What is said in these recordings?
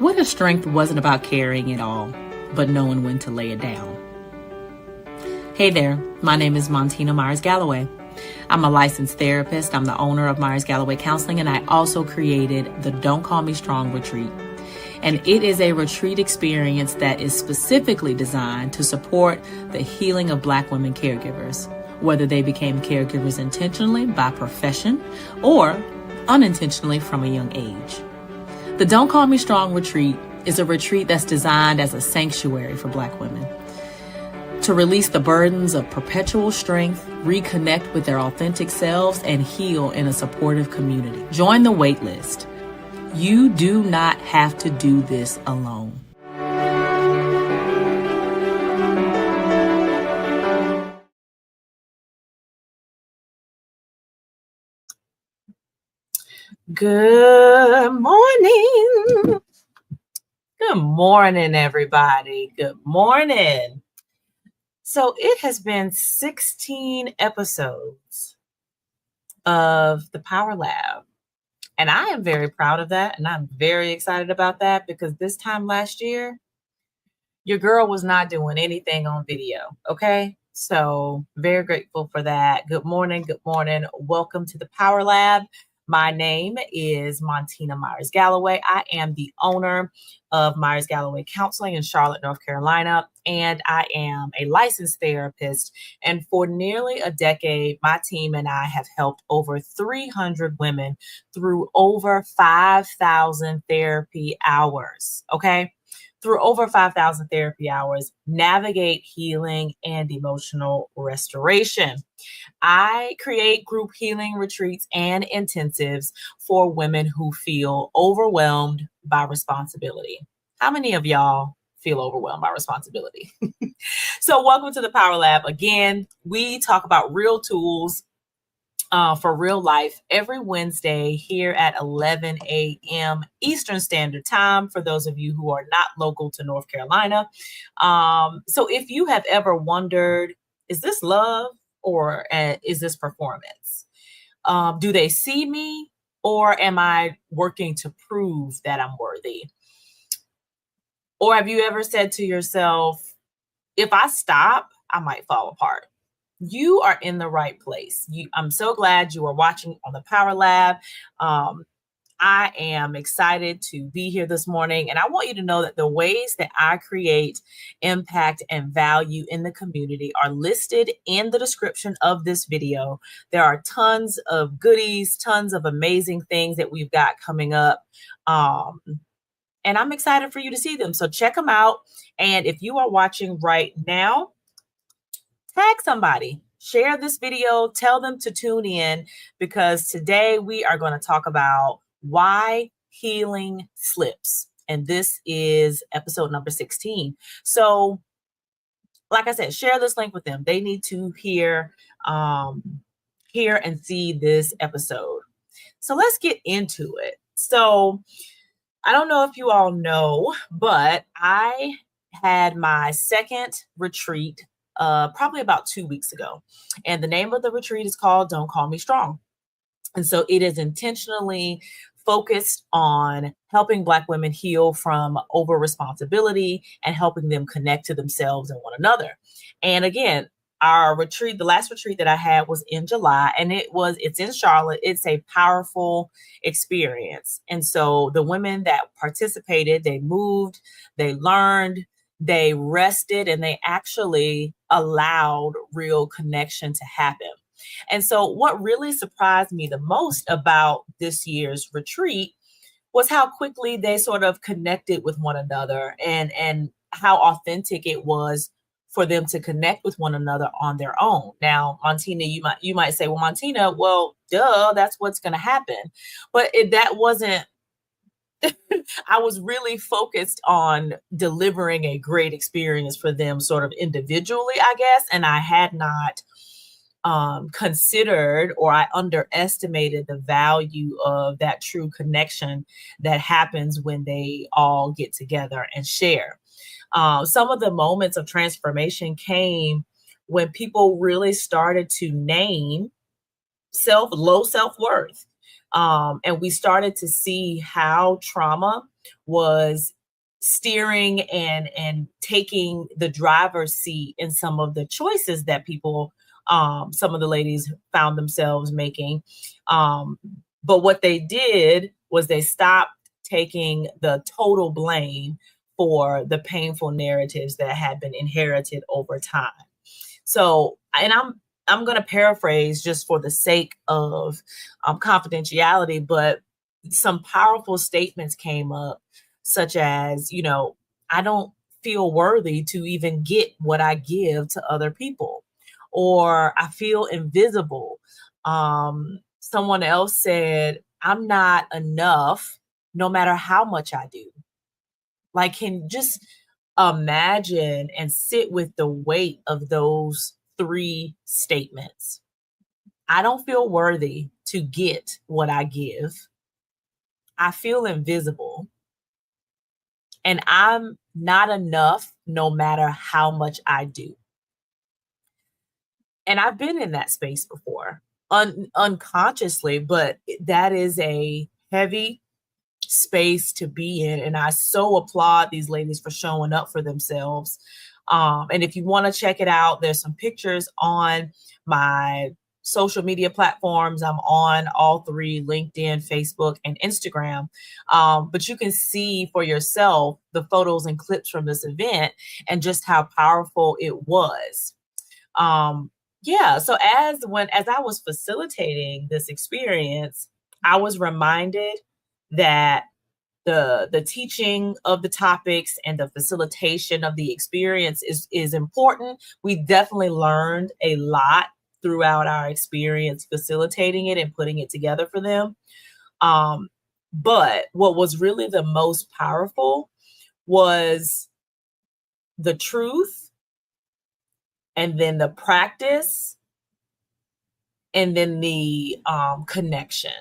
What if strength wasn't about carrying it all, but knowing when to lay it down? Hey there, my name is Montina Myers-Galloway. I'm a licensed therapist. I'm the owner of Myers-Galloway Counseling, and I also created the Don't Call Me Strong retreat. And it is a retreat experience that is specifically designed to support the healing of Black women caregivers, whether they became caregivers intentionally by profession or unintentionally from a young age. The Don't Call Me Strong retreat is a retreat that's designed as a sanctuary for Black women to release the burdens of perpetual strength, reconnect with their authentic selves, and heal in a supportive community. Join the wait list. You do not have to do this alone. Good morning. Good morning, everybody. Good morning. So it has been 16 episodes of the Power Lab. And I am very proud of that. And I'm very excited about that because this time last year, your girl was not doing anything on video. Okay. So very grateful for that. Good morning. Good morning. Welcome to the Power Lab. My name is Montina Myers-Galloway. I am the owner of Myers-Galloway Counseling in Charlotte, North Carolina, and I am a licensed therapist. And for nearly a decade, my team and I have helped over 300 women through over 5,000 therapy hours. Okay. Through over 5,000 therapy hours, navigate healing and emotional restoration. I create group healing retreats and intensives for women who feel overwhelmed by responsibility. How many of y'all feel overwhelmed by responsibility? So welcome to the Power Lab. Again, we talk about real tools for real life every Wednesday here at 11 a.m. Eastern Standard Time for those of you who are not local to North Carolina. So if you have ever wondered, is this love or is this performance? Do they see me or am I working to prove that I'm worthy? Or have you ever said to yourself, if I stop, I might fall apart? You are in the right place. I'm so glad you are watching on the Power Lab. I am excited to be here this morning. And I want you to know that the ways that I create impact and value in the community are listed in the description of this video. There are tons of goodies, tons of amazing things that we've got coming up. And I'm excited for you to see them. So check them out. And if you are watching right now, tag somebody, share this video, tell them to tune in because today we are going to talk about why healing slips. And this is episode number 16. So like I said, share this link with them. They need to hear and see this episode. So let's get into it. So I don't know if you all know, but I had my second retreat probably about 2 weeks ago. And the name of the retreat is called Don't Call Me Strong. And so it is intentionally focused on helping Black women heal from over responsibility and helping them connect to themselves and one another. And again, our retreat, the last retreat that I had was in July, and it's in Charlotte. It's a powerful experience. And so the women that participated, they moved, they learned, they rested, and they actually allowed real connection to happen. And so what really surprised me the most about this year's retreat was how quickly they sort of connected with one another and how authentic it was for them to connect with one another on their own. Now, Montina, you might say, well, Montina, well, duh, that's what's going to happen. But that wasn't, I was really focused on delivering a great experience for them sort of individually, I guess. And I had not considered, or I underestimated the value of that true connection that happens when they all get together and share. Some of the moments of transformation came when people really started to name low self-worth. And we started to see how trauma was steering and taking the driver's seat in some of the choices that people, some of the ladies found themselves making. But what they did was they stopped taking the total blame for the painful narratives that had been inherited over time. So, and I'm going to paraphrase just for the sake of confidentiality, but some powerful statements came up, such as, I don't feel worthy to even get what I give to other people, or I feel invisible. Someone else said, I'm not enough no matter how much I do. Like, can just imagine and sit with the weight of those three statements. I don't feel worthy to get what I give. I feel invisible. And I'm not enough no matter how much I do. And I've been in that space before, unconsciously, but that is a heavy space to be in. And I so applaud these ladies for showing up for themselves. And if you want to check it out, there's some pictures on my social media platforms. I'm on all three: LinkedIn, Facebook, and Instagram. But you can see for yourself the photos and clips from this event and just how powerful it was. Yeah, so as I was facilitating this experience, I was reminded that the teaching of the topics and the facilitation of the experience is important. We definitely learned a lot throughout our experience facilitating it and putting it together for them. But what was really the most powerful was the truth, and then the practice, and then the connection.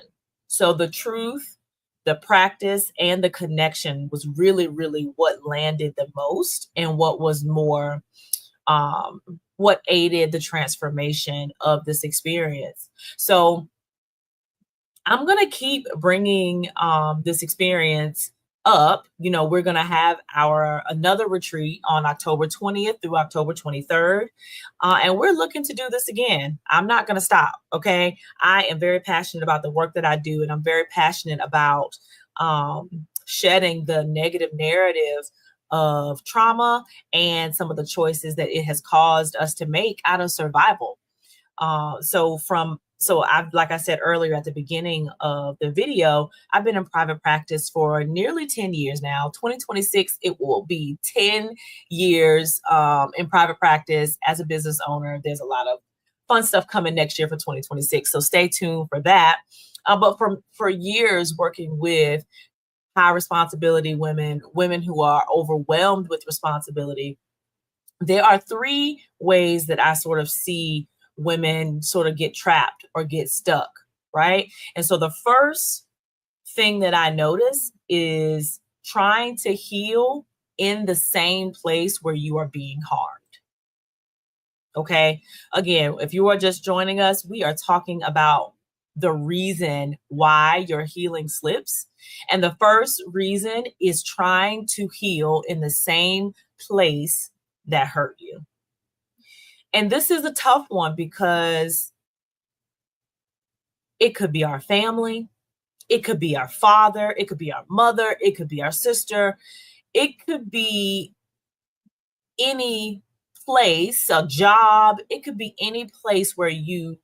So the truth, the practice, and the connection was really, really what landed the most, and what was more, what aided the transformation of this experience. So I'm going to keep bringing this experience up. We're going to have another retreat on October 20th through October 23rd. And we're looking to do this again. I'm not going to stop. Okay. I am very passionate about the work that I do. And I'm very passionate about shedding the negative narrative of trauma and some of the choices that it has caused us to make out of survival. Like I said earlier at the beginning of the video, I've been in private practice for nearly 10 years now. 2026, it will be 10 years in private practice as a business owner. There's a lot of fun stuff coming next year for 2026, so stay tuned for that. But for years working with high responsibility women who are overwhelmed with responsibility, there are three ways that I sort of see women sort of get trapped or get stuck, right? And so the first thing that I notice is trying to heal in the same place where you are being harmed. Okay. Again, if you are just joining us, we are talking about the reason why your healing slips. And the first reason is trying to heal in the same place that hurt you. And this is a tough one because it could be our family, it could be our father, it could be our mother, it could be our sister, it could be any place, a job, it could be any place where you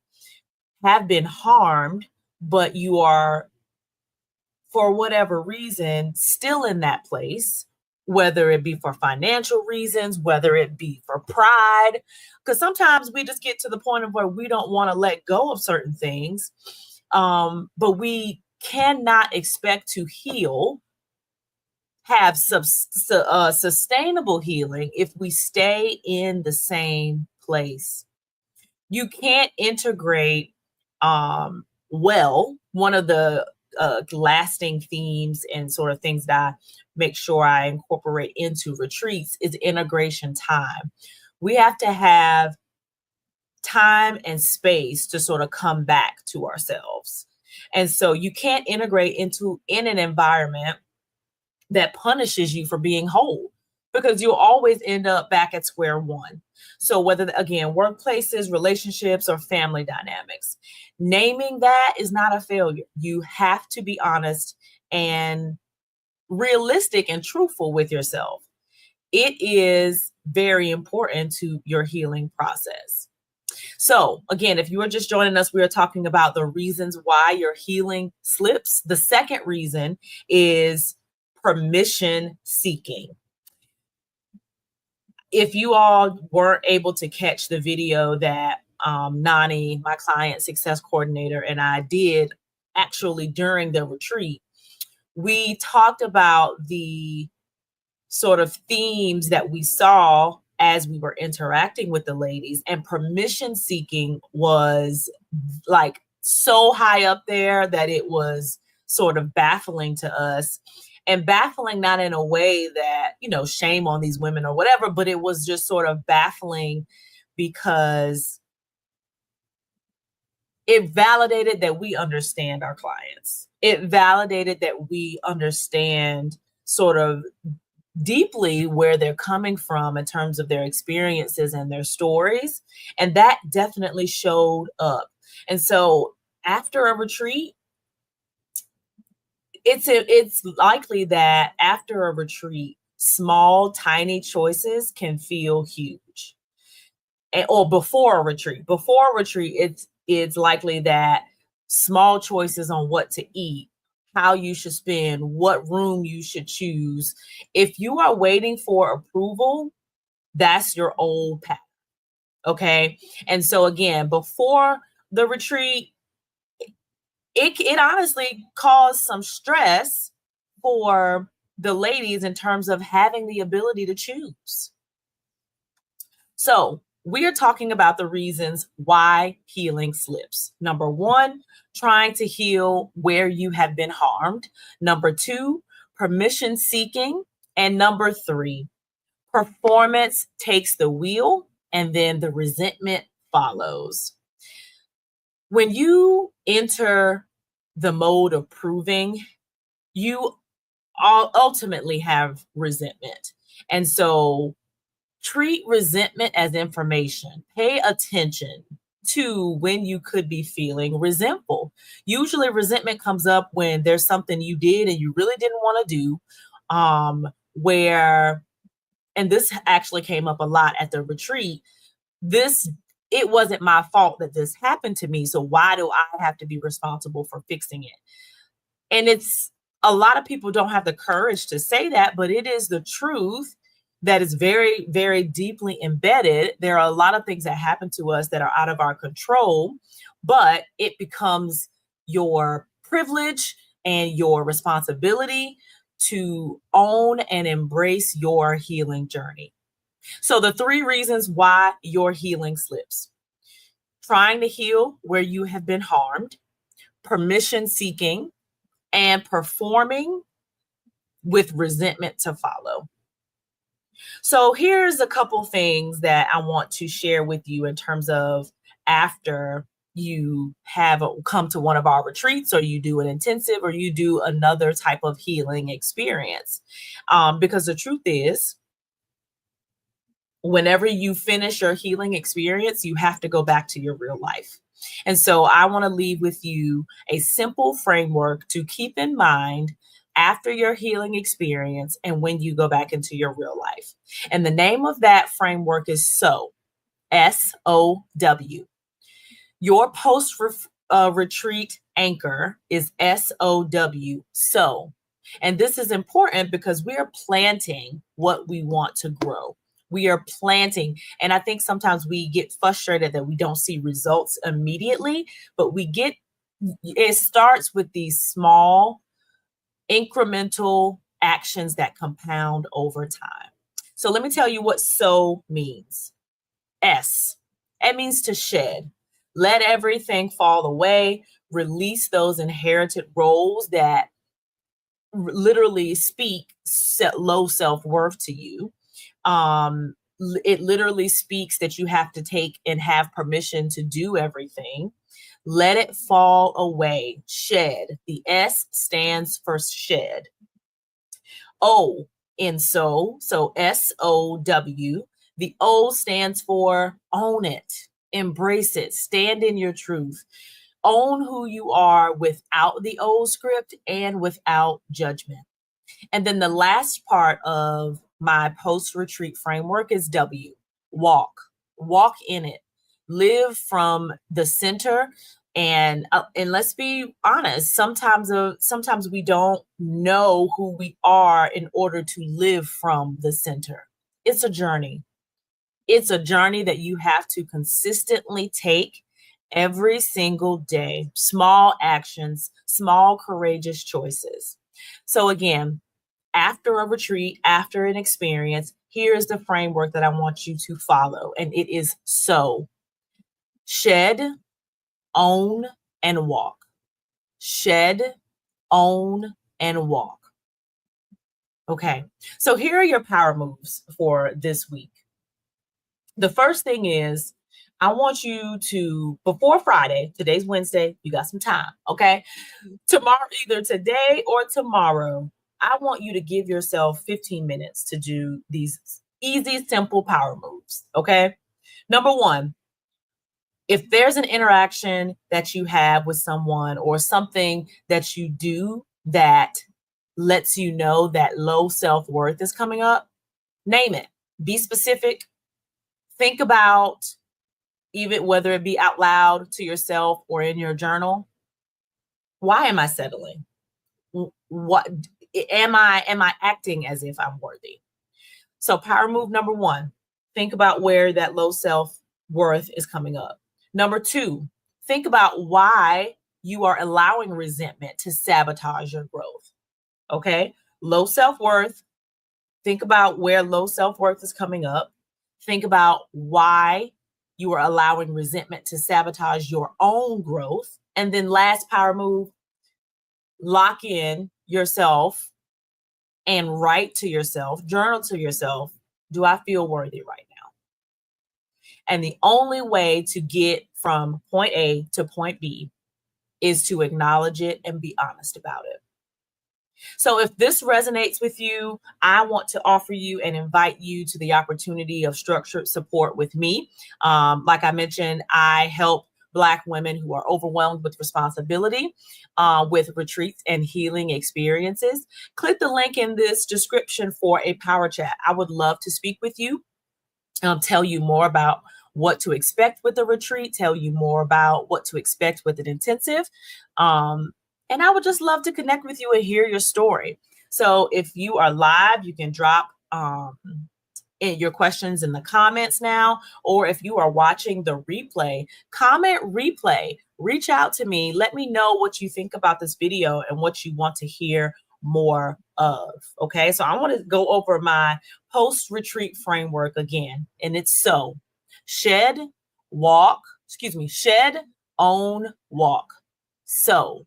have been harmed, but you are, for whatever reason, still in that place, whether it be for financial reasons, whether it be for pride, because sometimes we just get to the point of where we don't want to let go of certain things, but we cannot expect to have sustainable healing if we stay in the same place. You can't integrate well. One of the lasting themes and sort of things that I make sure I incorporate into retreats is integration time. We have to have time and space to sort of come back to ourselves. And so you can't integrate in an environment that punishes you for being whole, because you'll always end up back at square one. So whether, again, workplaces, relationships, or family dynamics, naming that is not a failure. You have to be honest and realistic and truthful with yourself. It is very important to your healing process. So, again, if you are just joining us, we are talking about the reasons why your healing slips. The second reason is permission seeking. If you all weren't able to catch the video that Nani, my client success coordinator, and I did actually during the retreat, we talked about the sort of themes that we saw as we were interacting with the ladies, and permission seeking was like so high up there that it was sort of baffling to us, and baffling not in a way that, shame on these women or whatever, but it was just sort of baffling because it validated that we understand our clients. It validated that we understand sort of deeply where they're coming from in terms of their experiences and their stories. And that definitely showed up. And so after a retreat, it's likely that after a retreat, small, tiny choices can feel huge. Or before a retreat. Before a retreat, it's likely that small choices on what to eat, how you should spend, what room you should choose. If you are waiting for approval, that's your old path. Okay. And so again, before the retreat, it honestly caused some stress for the ladies in terms of having the ability to choose. So we are talking about the reasons why healing slips. Number one, trying to heal where you have been harmed. Number two, permission seeking. And number three, performance takes the wheel, and then the resentment follows. When you enter the mode of proving, you ultimately have resentment. And so treat resentment as information. Pay attention to when you could be feeling resentful. Usually resentment comes up when there's something you did and you really didn't want to do, and this actually came up a lot at the retreat. It wasn't my fault that this happened to me, so why do I have to be responsible for fixing it? And it's a lot of people don't have the courage to say that, but it is the truth that is very, very deeply embedded. There are a lot of things that happen to us that are out of our control, but it becomes your privilege and your responsibility to own and embrace your healing journey. So the three reasons why your healing slips: trying to heal where you have been harmed, permission seeking, and performing with resentment to follow. So here's a couple things that I want to share with you in terms of after you have come to one of our retreats, or you do an intensive, or you do another type of healing experience. Because the truth is, whenever you finish your healing experience, you have to go back to your real life. And so I want to leave with you a simple framework to keep in mind after your healing experience and when you go back into your real life. And the name of that framework is SOW, SOW. Your post-retreat anchor is SOW, SOW. And this is important because we are planting what we want to grow. We are planting. And I think sometimes we get frustrated that we don't see results immediately, but it starts with these small incremental actions that compound over time. So let me tell you what SOW means. S, it means to shed. Let everything fall away. Release those inherited roles that literally speak low self-worth to you. It literally speaks that you have to take and have permission to do everything. Let it fall away. Shed. The S stands for shed. O in sow, so SOW. The O stands for own it, embrace it, stand in your truth. Own who you are without the old script and without judgment. And then the last part of my post-retreat framework is W, walk. Walk in it. Live from the center. And let's be honest, sometimes we don't know who we are in order to live from the center. It's a journey. It's a journey that you have to consistently take every single day. Small actions, small courageous choices. So again, after a retreat, after an experience, here's the framework that I want you to follow. And it is so: shed, own, and walk. Shed, own, and walk. Okay, so here are your power moves for this week. The first thing is, I want you to, before Friday, today's Wednesday, you got some time, okay? Tomorrow, either today or tomorrow, I want you to give yourself 15 minutes to do these easy, simple power moves, okay? Number one, if there's an interaction that you have with someone or something that you do that lets you know that low self-worth is coming up, name it. Be specific. Think about, even whether it be out loud to yourself or in your journal, why am I settling? What am I acting as if I'm worthy? So power move number one, think about where that low self-worth is coming up. Number two, think about why you are allowing resentment to sabotage your growth. Okay? Low self-worth, think about where low self-worth is coming up. Think about why you are allowing resentment to sabotage your own growth. And then last power move, lock in yourself and write to yourself, journal to yourself, do I feel worthy right now? And the only way to get from point A to point B is to acknowledge it and be honest about it. So if this resonates with you, I want to offer you and invite you to the opportunity of structured support with me. Like I mentioned, I help Black women who are overwhelmed with responsibility with retreats and healing experiences. Click the link in this description for a power chat. I would love to speak with you, tell you more about what to expect with the retreat, tell you more about what to expect with an intensive. And I would just love to connect with you and hear your story. So if you are live, you can drop in your questions in the comments now, or if you are watching the replay, comment replay, reach out to me. Let me know what you think about this video and what you want to hear more of. Okay, so I want to go over my post-retreat framework again, and it's so: shed, own, walk. So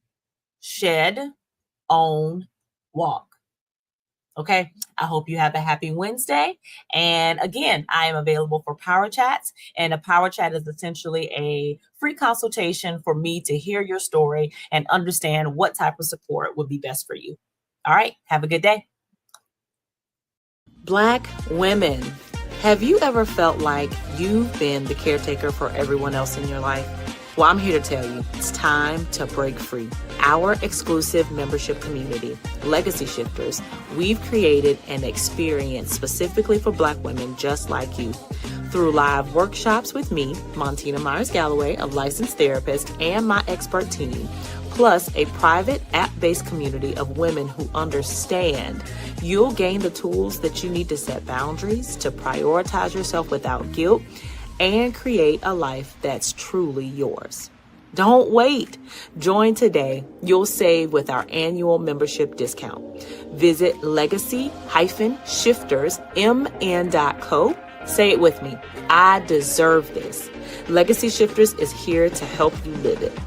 shed, own, walk. Okay, I hope you have a happy Wednesday. And again, I am available for power chats. And a power chat is essentially a free consultation for me to hear your story and understand what type of support would be best for you. All right, have a good day. Black women, have you ever felt like you've been the caretaker for everyone else in your life? Well, I'm here to tell you, it's time to break free. Our exclusive membership community, Legacy Shifters, we've created an experience specifically for Black women just like you. Through live workshops with me, Montina Myers-Galloway, a licensed therapist, and my expert team, plus a private app-based community of women who understand, you'll gain the tools that you need to set boundaries, to prioritize yourself without guilt, and create a life that's truly yours. Don't wait. Join today. You'll save with our annual membership discount. Visit legacy-shiftersmn.co. Say it with me. I deserve this. Legacy Shifters is here to help you live it.